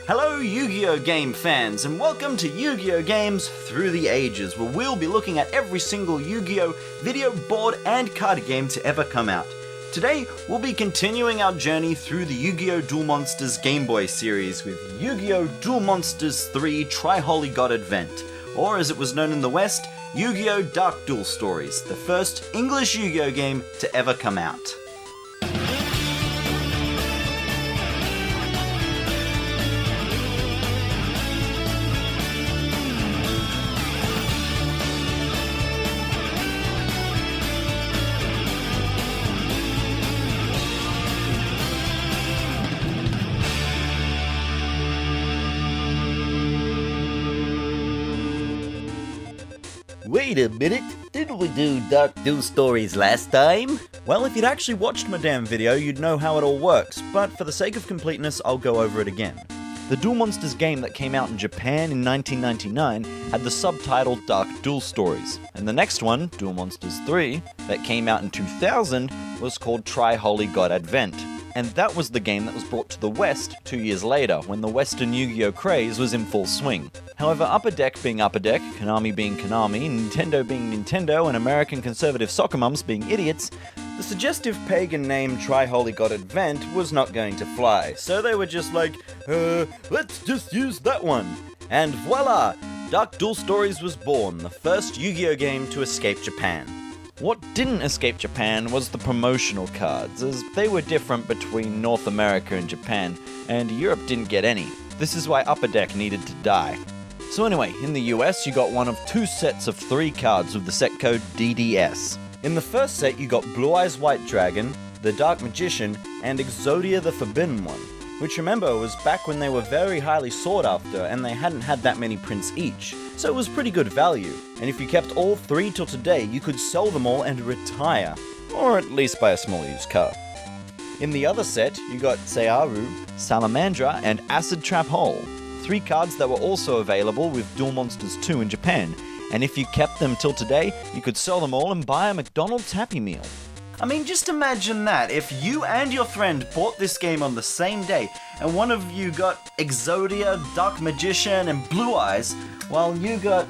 Hello Yu-Gi-Oh game fans, and welcome to Yu-Gi-Oh Games Through the Ages, where we'll be looking at every single Yu-Gi-Oh video, board, and card game to ever come out. Today, we'll be continuing our journey through the Yu-Gi-Oh! Duel Monsters Game Boy series with Yu-Gi-Oh! Duel Monsters 3 Tri-Holy God Advent, or as it was known in the West, Yu-Gi-Oh! Dark Duel Stories, the first English Yu-Gi-Oh! game to ever come out. Wait a minute, didn't we do Dark Duel Stories last time? Well, if you'd actually watched my damn video, you'd know how it all works, but for the sake of completeness, I'll go over it again. The Duel Monsters game that came out in Japan in 1999 had the subtitle Dark Duel Stories, and the next one, Duel Monsters 3, that came out in 2000, was called Tri-Holy God Advent. And that was the game that was brought to the West 2 years later, when the Western Yu-Gi-Oh! Craze was in full swing. However, Upper Deck being Upper Deck, Konami being Konami, Nintendo being Nintendo, and American conservative soccer mums being idiots, the suggestive pagan name Tri-Holy God Advent was not going to fly, so they were just like, let's just use that one. And voila! Dark Duel Stories was born, the first Yu-Gi-Oh! Game to escape Japan. What didn't escape Japan was the promotional cards, as they were different between North America and Japan, and Europe didn't get any. This is why Upper Deck needed to die. So anyway, in the US you got one of two sets of 3 cards with the set code DDS. In the first set you got Blue Eyes White Dragon, the Dark Magician, and Exodia the Forbidden One, which remember was back when they were very highly sought after and they hadn't had that many prints each, so it was pretty good value. And if you kept all 3 till today, you could sell them all and retire, or at least buy a small used car. In the other set, you got Searu, Salamandra, and Acid Trap Hole, 3 cards that were also available with Duel Monsters 2 in Japan, and if you kept them till today, you could sell them all and buy a McDonald's Happy Meal. I mean, just imagine that, if you and your friend bought this game on the same day, and one of you got Exodia, Dark Magician, and Blue Eyes, while you got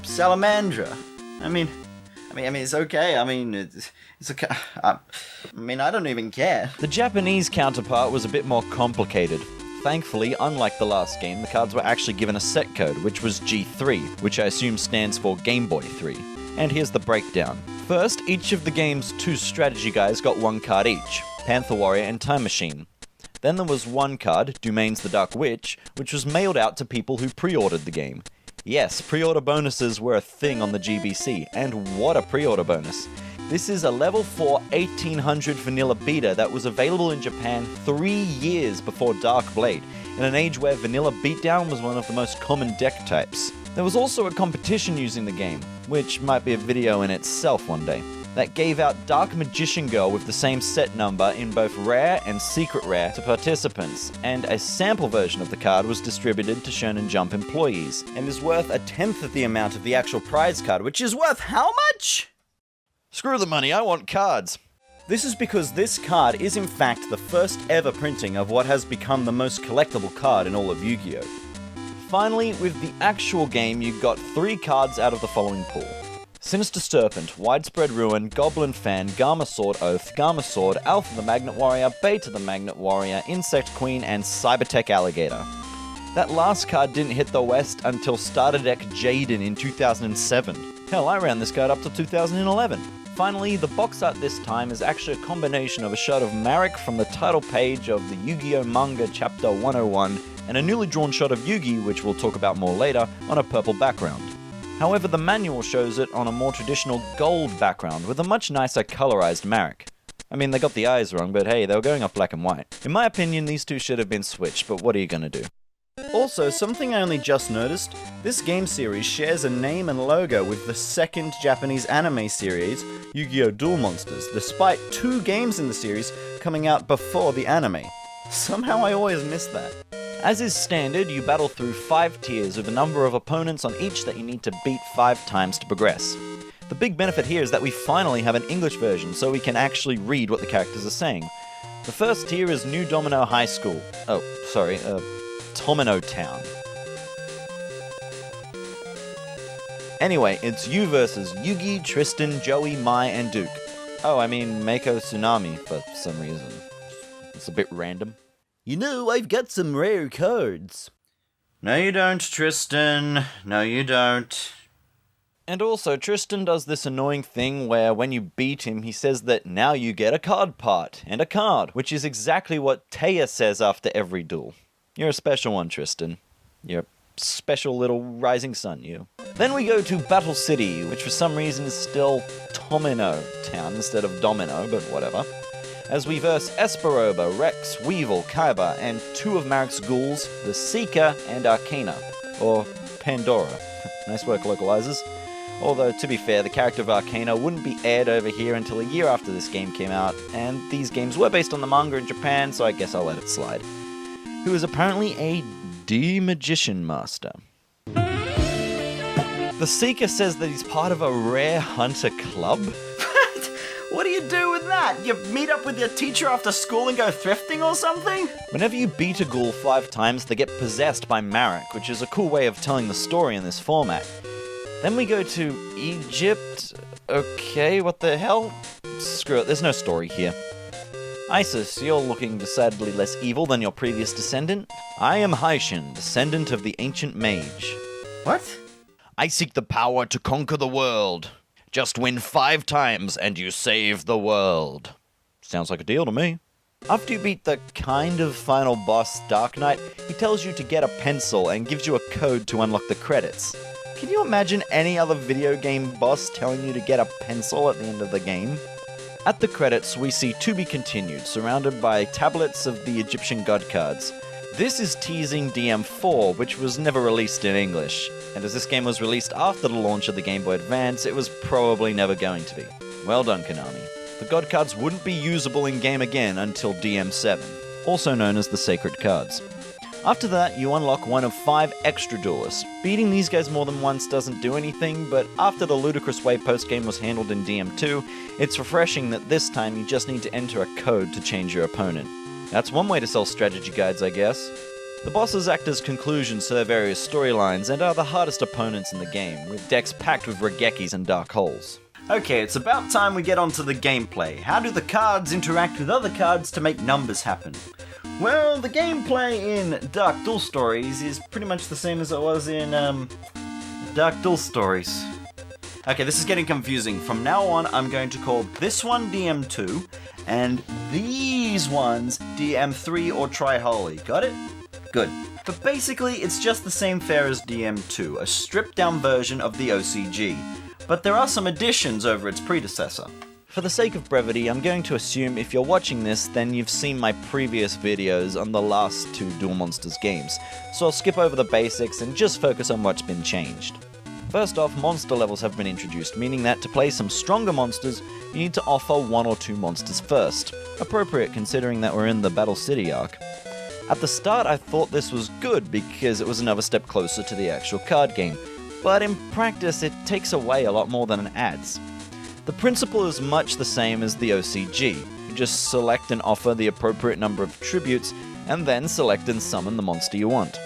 Salamandra. I mean, it's okay. It's okay. I don't even care. The Japanese counterpart was a bit more complicated. Thankfully, unlike the last game, the cards were actually given a set code, which was G3, which I assume stands for Game Boy 3. And here's the breakdown. First, each of the game's 2 strategy guys got 1 card each, Panther Warrior and Time Machine. Then there was 1 card, Dumain's the Dark Witch, which was mailed out to people who pre-ordered the game. Yes, pre-order bonuses were a thing on the GBC, and what a pre-order bonus. This is a level 4 1800 vanilla beta that was available in Japan 3 years before Dark Blade, in an age where vanilla beatdown was one of the most common deck types. There was also a competition using the game, which might be a video in itself one day, that gave out Dark Magician Girl with the same set number in both rare and secret rare to participants, and a sample version of the card was distributed to Shonen Jump employees, and is worth 1/10 of the amount of the actual prize card, which is worth how much? Screw the money, I want cards. This is because this card is in fact the first ever printing of what has become the most collectible card in all of Yu-Gi-Oh! Finally, with the actual game, you got 3 cards out of the following pool. Sinister Serpent, Widespread Ruin, Goblin Fan, Gamma Sword Oath, Gamma Sword, Alpha the Magnet Warrior, Beta the Magnet Warrior, Insect Queen, and Cybertech Alligator. That last card didn't hit the West until Starter Deck Jaden in 2007. Hell, I ran this card up to 2011. Finally, the box art this time is actually a combination of a shot of Marek from the title page of the Yu-Gi-Oh! Manga Chapter 101, and a newly drawn shot of Yugi, which we'll talk about more later, on a purple background. However, the manual shows it on a more traditional gold background with a much nicer colorized Marek. I mean, they got the eyes wrong, but hey, they were going off black and white. In my opinion, these two should have been switched, but what are you gonna do? Also, something I only just noticed, this game series shares a name and logo with the second Japanese anime series, Yu-Gi-Oh! Duel Monsters, despite 2 games in the series coming out before the anime. Somehow I always miss that. As is standard, you battle through 5 tiers with a number of opponents on each that you need to beat 5 times to progress. The big benefit here is that we finally have an English version, so we can actually read what the characters are saying. The first tier is New Domino High School. Domino Town. Anyway, it's you versus Yugi, Tristan, Joey, Mai, and Duke. Oh, I mean Mako Tsunami for some reason. It's a bit random. You know, I've got some rare cards. No you don't, Tristan. No you don't. And also, Tristan does this annoying thing where when you beat him, he says that now you get a card part and a card, which is exactly what Taya says after every duel. You're a special one, Tristan. You're a special little rising sun, you. Then we go to Battle City, which for some reason is still Domino Town instead of Domino, but whatever. As we verse Esperoba, Rex, Weevil, Kaiba, and two of Marek's ghouls, the Seeker and Arcana, or Pandora. Nice work, localizers. Although, to be fair, the character of Arcana wouldn't be aired over here until a year after this game came out, and these games were based on the manga in Japan, so I guess I'll let it slide. Who is apparently a D-Magician Master. The Seeker says that he's part of a rare hunter club. What do you do with that? You meet up with your teacher after school and go thrifting or something? Whenever you beat a ghoul 5 times, they get possessed by Marek, which is a cool way of telling the story in this format. Then we go to Egypt. Okay, what the hell? Screw it, there's no story here. Isis, you're looking decidedly less evil than your previous descendant. I am Haishin, descendant of the ancient mage. What? I seek the power to conquer the world. Just win 5 times and you save the world. Sounds like a deal to me. After you beat the kind of final boss, Dark Knight, he tells you to get a pencil and gives you a code to unlock the credits. Can you imagine any other video game boss telling you to get a pencil at the end of the game? At the credits, we see To Be Continued, surrounded by tablets of the Egyptian god cards. This is teasing DM4, which was never released in English, and as this game was released after the launch of the Game Boy Advance, it was probably never going to be. Well done, Konami. The god cards wouldn't be usable in-game again until DM7, also known as the Sacred Cards. After that, you unlock one of 5 extra duelists. Beating these guys more than once doesn't do anything, but after the ludicrous way post-game was handled in DM2, it's refreshing that this time you just need to enter a code to change your opponent. That's one way to sell strategy guides, I guess. The bosses act as conclusions to their various storylines and are the hardest opponents in the game, with decks packed with Regekis and Dark Holes. Okay, it's about time we get onto the gameplay. How do the cards interact with other cards to make numbers happen? Well, the gameplay in Dark Duel Stories is pretty much the same as it was in, Dark Duel Stories. Okay, this is getting confusing. From now on, I'm going to call this one DM2, and these ones DM3 or Tri-Holy. Got it? Good. But basically, it's just the same fare as DM2, a stripped-down version of the OCG. But there are some additions over its predecessor. For the sake of brevity, I'm going to assume if you're watching this, then you've seen my previous videos on the last 2 Duel Monsters games, so I'll skip over the basics and just focus on what's been changed. First off, monster levels have been introduced, meaning that to play some stronger monsters, you need to offer 1 or 2 monsters first. Appropriate considering that we're in the Battle City arc. At the start, I thought this was good because it was another step closer to the actual card game, but in practice it takes away a lot more than it adds. The principle is much the same as the OCG. You just select and offer the appropriate number of tributes, and then select and summon the monster you want.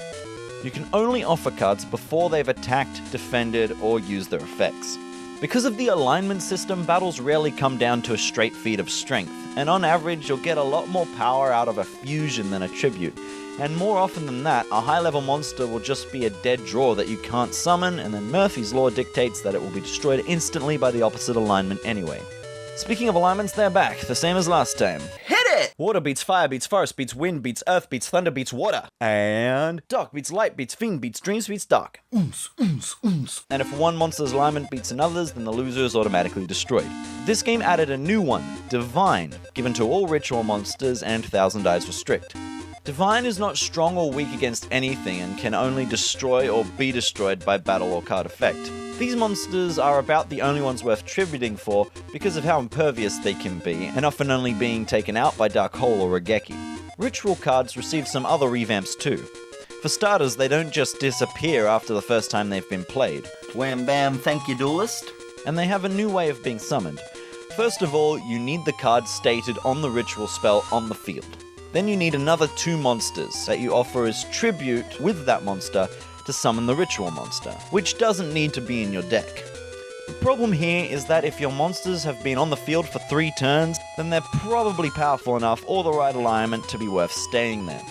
You can only offer cards before they've attacked, defended, or used their effects. Because of the alignment system, battles rarely come down to a straight feat of strength, and on average you'll get a lot more power out of a fusion than a tribute. And more often than that, a high-level monster will just be a dead draw that you can't summon, and then Murphy's Law dictates that it will be destroyed instantly by the opposite alignment anyway. Speaking of alignments, they're back, the same as last time. Hit it! Water beats fire beats forest beats wind beats earth beats thunder beats water. And dark beats light beats fiend beats dreams beats dark. And if one monster's alignment beats another's, then the loser is automatically destroyed. This game added a new one, Divine, given to all ritual monsters and Thousand Eyes Restrict. Divine is not strong or weak against anything and can only destroy or be destroyed by battle or card effect. These monsters are about the only ones worth tributing for because of how impervious they can be, and often only being taken out by Dark Hole or Regeki. Ritual cards receive some other revamps too. For starters, they don't just disappear after the first time they've been played. Wham bam, thank you, duelist. And they have a new way of being summoned. First of all, you need the card stated on the ritual spell on the field. Then you need another 2 monsters that you offer as tribute with that monster to summon the ritual monster, which doesn't need to be in your deck. The problem here is that if your monsters have been on the field for 3 turns, then they're probably powerful enough or the right alignment to be worth staying there.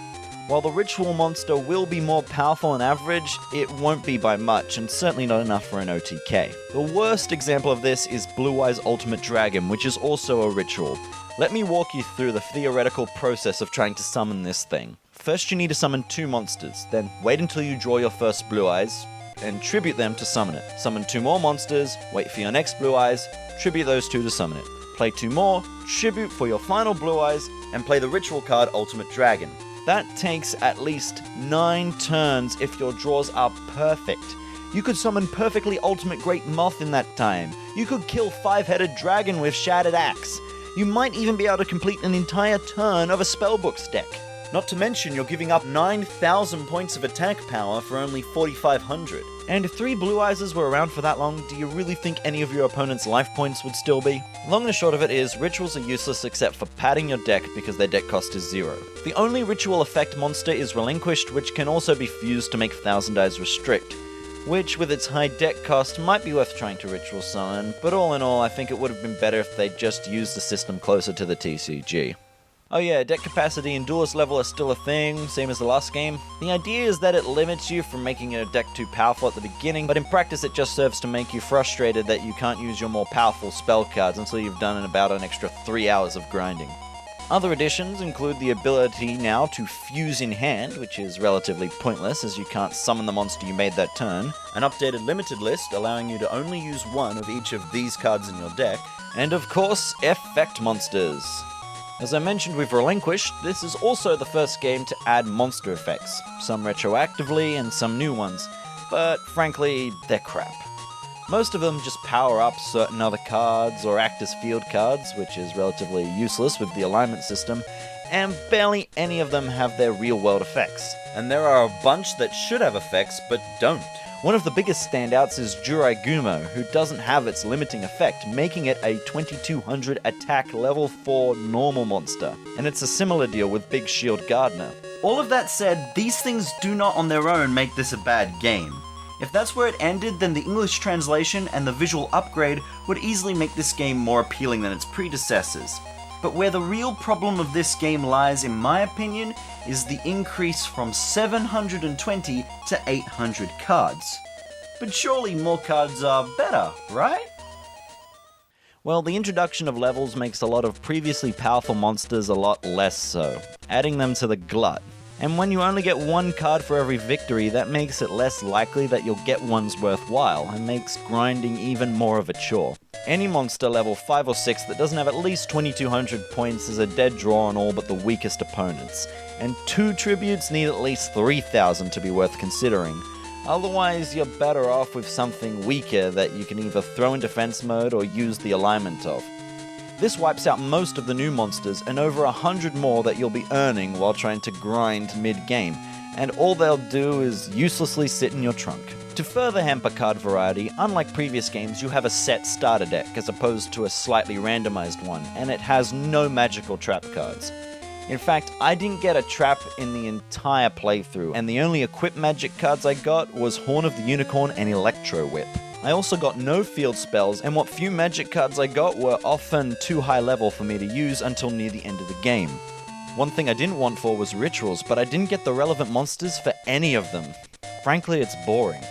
While the ritual monster will be more powerful on average, it won't be by much, and certainly not enough for an OTK. The worst example of this is Blue Eyes Ultimate Dragon, which is also a ritual. Let me walk you through the theoretical process of trying to summon this thing. First you need to summon 2 monsters, then wait until you draw your first Blue Eyes, and tribute them to summon it. Summon 2 more monsters, wait for your next Blue Eyes, tribute those 2 to summon it. Play 2 more, tribute for your final Blue Eyes, and play the ritual card Ultimate Dragon. That takes at least 9 turns if your draws are perfect. You could summon perfectly Ultimate Great Moth in that time. You could kill 5-headed dragon with Shattered Axe. You might even be able to complete an entire turn of a Spellbooks deck. Not to mention you're giving up 9,000 points of attack power for only 4,500. And if 3 Blue Eyes were around for that long, do you really think any of your opponent's life points would still be? Long and short of it is, rituals are useless except for padding your deck because their deck cost is 0. The only ritual effect monster is Relinquished, which can also be fused to make Thousand Eyes Restrict, which with its high deck cost might be worth trying to ritual summon, but all in all I think it would have been better if they'd just used the system closer to the TCG. Oh yeah, deck capacity and duelist level are still a thing, same as the last game. The idea is that it limits you from making a deck too powerful at the beginning, but in practice it just serves to make you frustrated that you can't use your more powerful spell cards until you've done about an extra 3 hours of grinding. Other additions include the ability now to fuse in hand, which is relatively pointless as you can't summon the monster you made that turn, an updated limited list allowing you to only use 1 of each of these cards in your deck, and of course, effect monsters. As I mentioned with Relinquished, this is also the first game to add monster effects, some retroactively and some new ones, but frankly, they're crap. Most of them just power up certain other cards or act as field cards, which is relatively useless with the alignment system, and barely any of them have their real-world effects. And there are a bunch that should have effects, but don't. One of the biggest standouts is Jurigumo, who doesn't have its limiting effect, making it a 2200 attack level 4 normal monster. And it's a similar deal with Big Shield Gardener. All of that said, these things do not on their own make this a bad game. If that's where it ended, then the English translation and the visual upgrade would easily make this game more appealing than its predecessors. But where the real problem of this game lies, in my opinion, is the increase from 720 to 800 cards. But surely more cards are better, right? Well, the introduction of levels makes a lot of previously powerful monsters a lot less so, adding them to the glut. And when you only get 1 card for every victory, that makes it less likely that you'll get ones worthwhile, and makes grinding even more of a chore. Any monster level 5 or 6 that doesn't have at least 2200 points is a dead draw on all but the weakest opponents, and 2 tributes need at least 3000 to be worth considering. Otherwise, you're better off with something weaker that you can either throw in defense mode or use the alignment of. This wipes out most of the new monsters and over 100 more that you'll be earning while trying to grind mid-game, and all they'll do is uselessly sit in your trunk. To further hamper card variety, unlike previous games, you have a set starter deck as opposed to a slightly randomized one, and it has no magical trap cards. In fact, I didn't get a trap in the entire playthrough, and the only equip magic cards I got was Horn of the Unicorn and Electro Whip. I also got no field spells, and what few magic cards I got were often too high level for me to use until near the end of the game. One thing I didn't want for was rituals, but I didn't get the relevant monsters for any of them. Frankly, it's boring.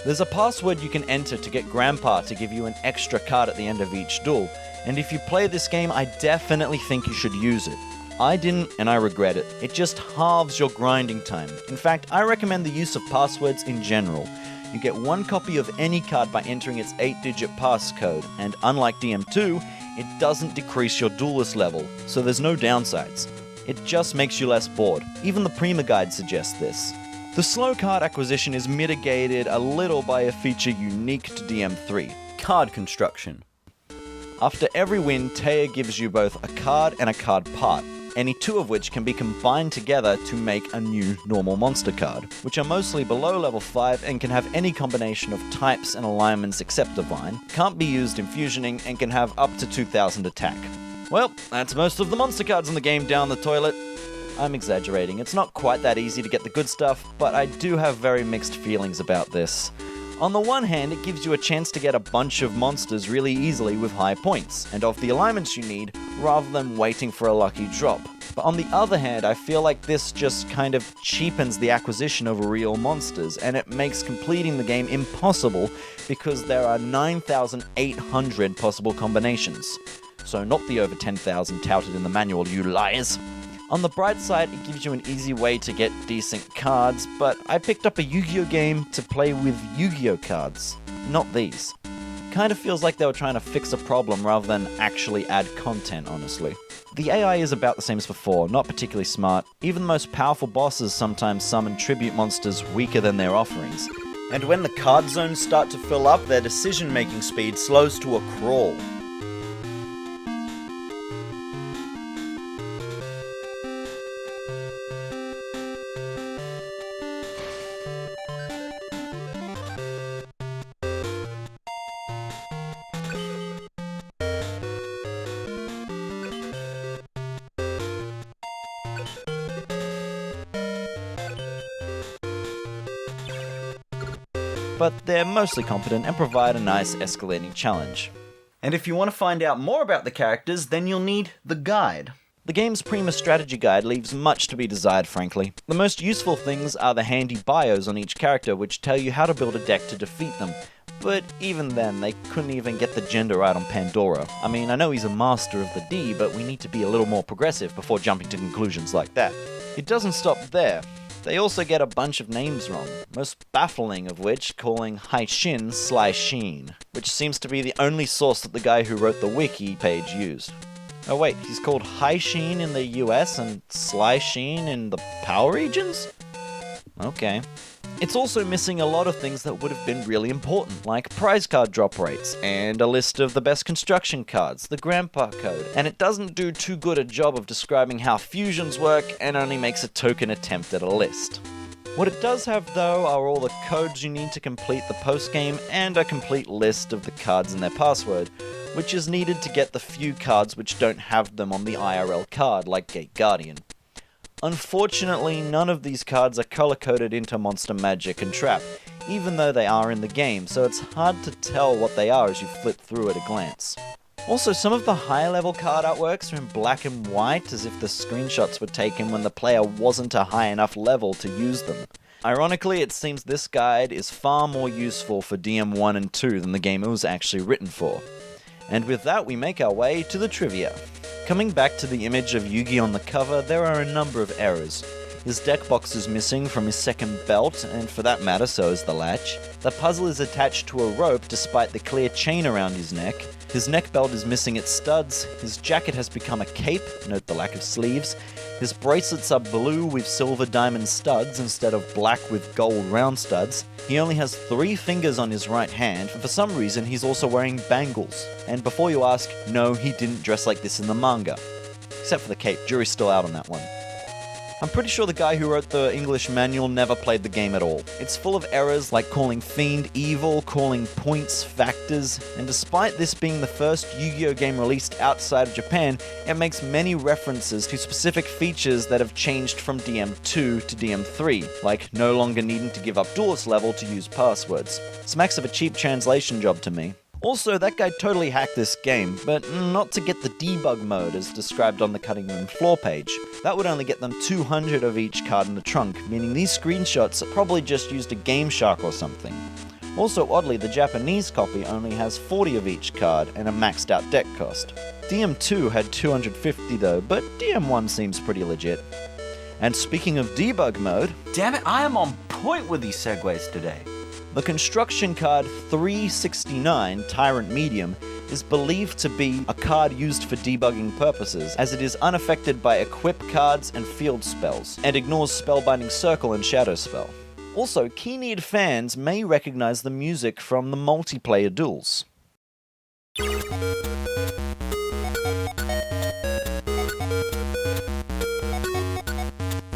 There's a password you can enter to get Grandpa to give you an extra card at the end of each duel, and if you play this game, I definitely think you should use it. I didn't, and I regret it. It just halves your grinding time. In fact, I recommend the use of passwords in general. You get 1 copy of any card by entering its 8-digit passcode, and unlike DM2, it doesn't decrease your duelist level, so there's no downsides. It just makes you less bored. Even the Prima Guide suggests this. The slow card acquisition is mitigated a little by a feature unique to DM3, card construction. After every win, Taya gives you both a card and a card part. any two of which can be combined together to make a new normal monster card, which are mostly below level 5 and can have any combination of types and alignments except Divine, can't be used in fusioning, and can have up to 2000 attack. Well, that's most of the monster cards in the game down the toilet. I'm exaggerating, it's not quite that easy to get the good stuff, but I do have very mixed feelings about this. On the one hand, it gives you a chance to get a bunch of monsters really easily with high points, and of the alignments you need, rather than waiting for a lucky drop. But on the other hand, I feel like this just kind of cheapens the acquisition of real monsters, and it makes completing the game impossible because there are 9,800 possible combinations. So not the over 10,000 touted in the manual, you liars. On the bright side, it gives you an easy way to get decent cards, but I picked up a Yu-Gi-Oh game to play with Yu-Gi-Oh cards, not these. Kinda feels like they were trying to fix a problem rather than actually add content, honestly. The AI is about the same as before, not particularly smart. Even the most powerful bosses sometimes summon tribute monsters weaker than their offerings. And when the card zones start to fill up, their decision-making speed slows to a crawl. But they're mostly competent and provide a nice escalating challenge. And if you want to find out more about the characters, then you'll need the guide. The game's Prima strategy guide leaves much to be desired, frankly. The most useful things are the handy bios on each character, which tell you how to build a deck to defeat them. But even then, they couldn't even get the gender right on Pandora. I mean, I know he's a master of the D, but we need to be a little more progressive before jumping to conclusions like that. It doesn't stop there. They also get a bunch of names wrong, most baffling of which calling Haishin Sly Sheen, which seems to be the only source that the guy who wrote the wiki page used. Oh wait, he's called Haishin in the US and Sly Sheen in the Power regions? Okay. It's also missing a lot of things that would have been really important, like prize card drop rates, and a list of the best construction cards, the Grandpa Code, and it doesn't do too good a job of describing how fusions work, and only makes a token attempt at a list. What it does have, though, are all the codes you need to complete the post-game, and a complete list of the cards and their password, which is needed to get the few cards which don't have them on the IRL card, like Gate Guardian. Unfortunately, none of these cards are color-coded into Monster Magic and Trap, even though they are in the game, so it's hard to tell what they are as you flip through at a glance. Also, some of the higher level card artworks are in black and white, as if the screenshots were taken when the player wasn't a high enough level to use them. Ironically, it seems this guide is far more useful for DM1 and 2 than the game it was actually written for. And with that, we make our way to the trivia. Coming back to the image of Yugi on the cover, there are a number of errors. His deck box is missing from his second belt, and for that matter, so is the latch. The puzzle is attached to a rope despite the clear chain around his neck. His neck belt is missing its studs. His jacket has become a cape, note the lack of sleeves. His bracelets are blue with silver diamond studs instead of black with gold round studs. He only has 3 fingers on his right hand, and for some reason he's also wearing bangles. And before you ask, no, he didn't dress like this in the manga. Except for the cape, jury's still out on that one. I'm pretty sure the guy who wrote the English manual never played the game at all. It's full of errors like calling Fiend evil, calling points factors, and despite this being the first Yu-Gi-Oh game released outside of Japan, it makes many references to specific features that have changed from DM2 to DM3, like no longer needing to give up duelist level to use passwords. Smacks of a cheap translation job to me. Also, that guy totally hacked this game, but not to get the debug mode as described on the cutting room floor page. That would only get them 200 of each card in the trunk, meaning these screenshots probably just used a Game Shark or something. Also, oddly, the Japanese copy only has 40 of each card and a maxed out deck cost. DM2 had 250 though, but DM1 seems pretty legit. And speaking of debug mode... Damn it, I am on point with these segues today. The construction card 369, Tyrant Medium, is believed to be a card used for debugging purposes, as it is unaffected by equip cards and field spells, and ignores Spellbinding Circle and Shadow Spell. Also, keen-eared fans may recognize the music from the multiplayer duels.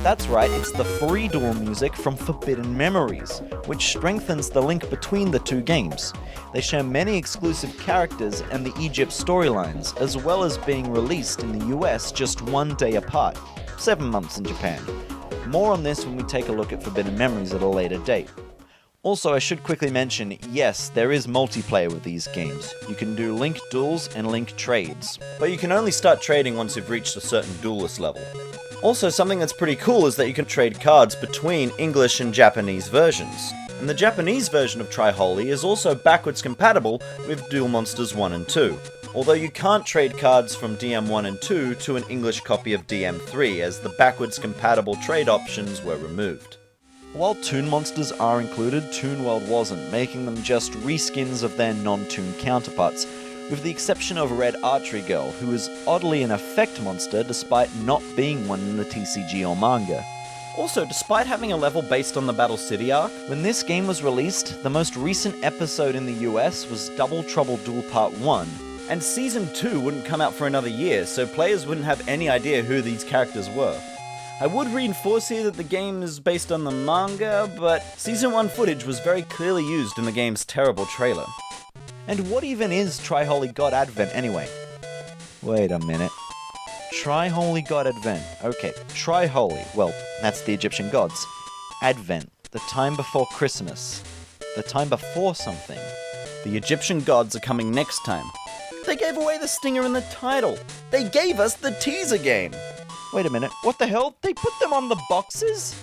That's right, it's the free duel music from Forbidden Memories, which strengthens the link between the two games. They share many exclusive characters and the Egypt storylines, as well as being released in the US just 1 day apart, 7 months in Japan. More on this when we take a look at Forbidden Memories at a later date. Also, I should quickly mention, yes, there is multiplayer with these games. You can do link duels and link trades, but you can only start trading once you've reached a certain duelist level. Also, something that's pretty cool is that you can trade cards between English and Japanese versions. And the Japanese version of Tri-Holy is also backwards compatible with Duel Monsters 1 and 2. Although you can't trade cards from DM1 and 2 to an English copy of DM3, as the backwards compatible trade options were removed. While Toon Monsters are included, Toon World wasn't, making them just reskins of their non-Toon counterparts, with the exception of Red Archery Girl, who is oddly an effect monster despite not being one in the TCG or manga. Also, despite having a level based on the Battle City arc, when this game was released, the most recent episode in the US was Double Trouble Duel Part 1, and Season 2 wouldn't come out for another year, so players wouldn't have any idea who these characters were. I would reinforce here that the game is based on the manga, but Season 1 footage was very clearly used in the game's terrible trailer. And what even is Tri-Holy God Advent anyway? Wait a minute. Tri-Holy God Advent. Okay, Tri-Holy, well, that's the Egyptian gods. Advent, the time before Christmas. The time before something. The Egyptian gods are coming next time. They gave away the stinger in the title. They gave us the teaser game. Wait a minute, what the hell? They put them on the boxes?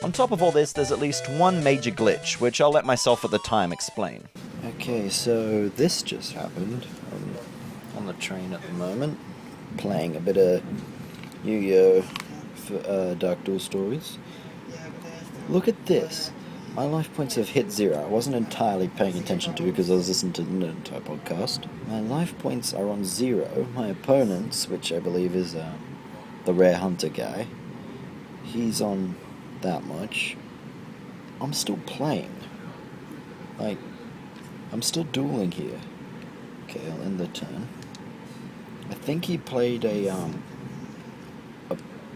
On top of all this, there's at least one major glitch, which I'll let myself at the time explain. Okay, so this just happened. I'm on the train at the moment, playing a bit of Yu-Gi-Oh! For Dark Duel Stories. Look at this. My life points have hit 0. I wasn't entirely paying attention to it because I was listening to the Nerd Entire podcast. My life points are on 0. My opponent's, which I believe is the Rare Hunter guy, he's on that much. I'm still playing. Like, I'm still dueling here. Okay, I'll end the turn. I think he played a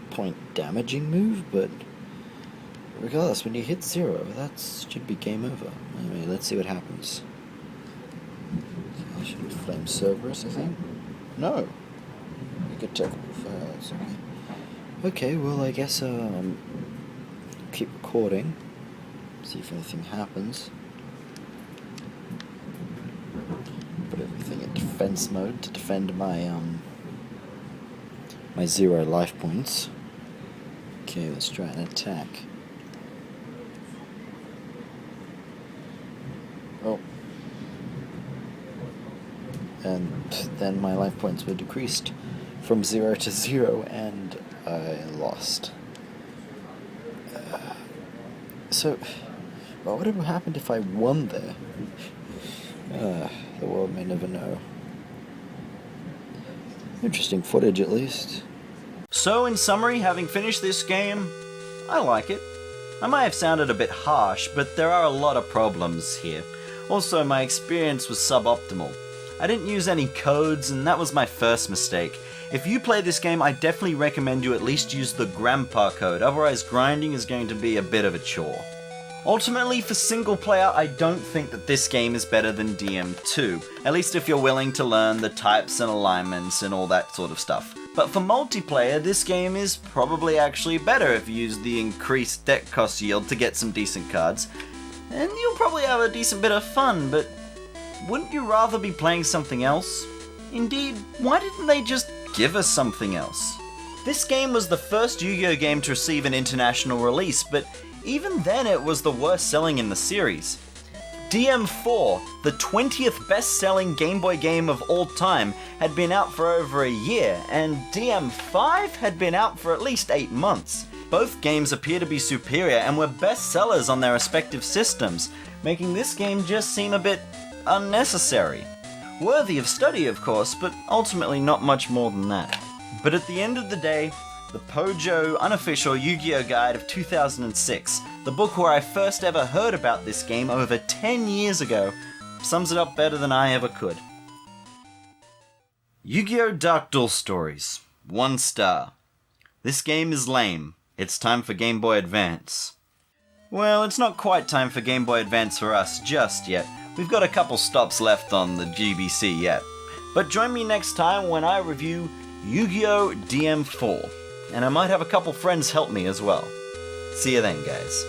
point damaging move, but regardless, when you hit 0, that should be game over. Anyway, let's see what happens. I should Flame Cerberus, I think? No. I get technical files, okay. Okay, well, I guess keep recording. See if anything happens. Put everything in defense mode to defend my my 0 life points. Okay, let's try an attack. Oh. And then my life points were decreased from 0 to 0, and I lost. So, what would have happened if I won there? The world may never know. Interesting footage, at least. So, in summary, having finished this game, I like it. I might have sounded a bit harsh, but there are a lot of problems here. Also, my experience was suboptimal. I didn't use any codes, and that was my first mistake. If you play this game, I definitely recommend you at least use the Grandpa code, otherwise grinding is going to be a bit of a chore. Ultimately, for single player, I don't think that this game is better than DM2, at least if you're willing to learn the types and alignments and all that sort of stuff. But for multiplayer, this game is probably actually better if you use the increased deck cost yield to get some decent cards, and you'll probably have a decent bit of fun, but wouldn't you rather be playing something else? Indeed, why didn't they just give us something else? This game was the first Yu-Gi-Oh! Game to receive an international release, but even then it was the worst selling in the series. DM4, the 20th best-selling Game Boy game of all time, had been out for over a year, and DM5 had been out for at least 8 months. Both games appear to be superior and were bestsellers on their respective systems, making this game just seem a bit unnecessary. Worthy of study, of course, but ultimately not much more than that. But at the end of the day, the Pojo Unofficial Yu-Gi-Oh! Guide of 2006, the book where I first ever heard about this game over 10 years ago, sums it up better than I ever could. Yu-Gi-Oh! Dark Duel Stories. 1 star. This game is lame. It's time for Game Boy Advance. Well, it's not quite time for Game Boy Advance for us just yet. We've got a couple stops left on the GBC yet. But join me next time when I review Yu-Gi-Oh! DM4. And I might have a couple friends help me as well. See you then, guys.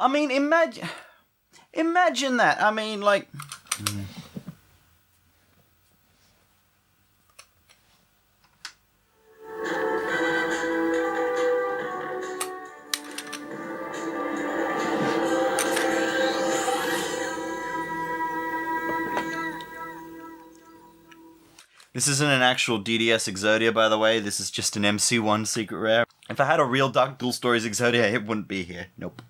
I mean, imagine that. I mean, like... This isn't an actual DDS Exodia, by the way. This is just an MC1 secret rare. If I had a real Dark Duel Stories Exodia, it wouldn't be here. Nope.